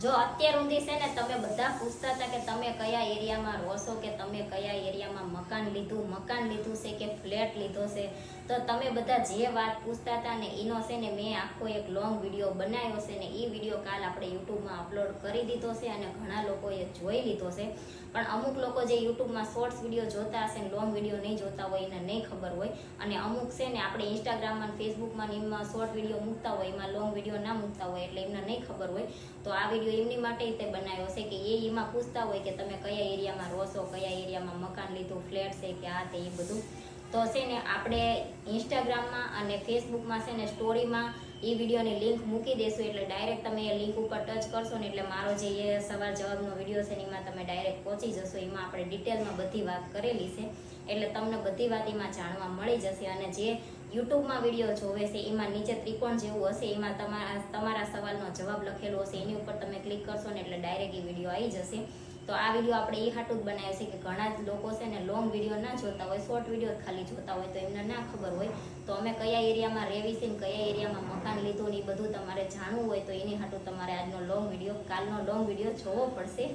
જો અત્યાર સુધી છે ને તમે બધા પૂછતા હતા કે તમે કયા એરિયામાં રહો છો, કે તમે કયા એરિયામાં મકાન લીધું છે કે ફ્લેટ લીધો છે, તો તમે બધા જે વાત પૂછતા હતા ને એનો છે ને મેં આખો એક લોંગ વિડીયો બનાવ્યો છે ને એ વિડીયો કાલ આપણે યુટ્યુબમાં અપલોડ કરી દીધો છે અને ઘણા લોકોએ જોઈ લીધો છે. પણ અમુક લોકો જે યુટ્યુબમાં શોર્ટ્સ વિડીયો જોતા હશે ને લોંગ વિડીયો નહીં જોતા હોય એને નહીં ખબર હોય, અને અમુક છે ને આપણે ઇન્સ્ટાગ્રામમાં ફેસબુકમાં એમાં શોર્ટ વિડીયો મૂકતા હોય, એમાં લોંગ વિડીયો ના મૂકતા હોય, એટલે એમને નહીં ખબર હોય. તો આ વિડીયો એમની માટે તે બનાવ્યો છે કે એમાં પૂછતા હોય કે તમે કયા એરિયામાં રહો છો, કયા એરિયામાં મકાન લીધું, ફ્લેટ છે કે આ તે એ બધું. તો છે ને આપણે ઇન્સ્ટાગ્રામમાં અને ફેસબુકમાં છે ને સ્ટોરીમાં એ વિડીયોની લિંક મૂકી દેશું, એટલે ડાયરેક્ટ તમે એ લિંક ઉપર ટચ કરશો ને એટલે મારો જે એ સવાલ જવાબનો વિડીયો છે ને એમાં તમે ડાયરેક્ટ પહોંચી જશો. એમાં આપણે ડિટેલમાં બધી વાત કરેલી છે, એટલે તમને બધી વાત એમાં જાણવા મળી જશે. અને જે યુટ્યુબમાં વિડીયો જોવે છે એમાં નીચે ત્રિકોણ જેવું હશે, એમાં તમારા સવાલનો જવાબ લખેલો હશે, એની ઉપર તમે ક્લિક કરશો ને એટલે ડાયરેક્ટ એ વિડીયો આવી જશે. તો આ વિડીયો આપણે એ હાટું જ બનાવ્યો છે કે ઘણા જ લોકો છે ને લોંગ વિડીયો ના જોતા હોય, શોર્ટ વિડીયો ખાલી જોતા હોય, તો એમને ના ખબર હોય. તો અમે કયા એરિયામાં રહેવી છે ને કયા એરિયામાં મકાન લીધું ને એ બધું તમારે જાણવું હોય તો એની હાટું તમારે આજનો લોંગ વિડીયો, કાલનો લોંગ વિડીયો જોવો પડશે.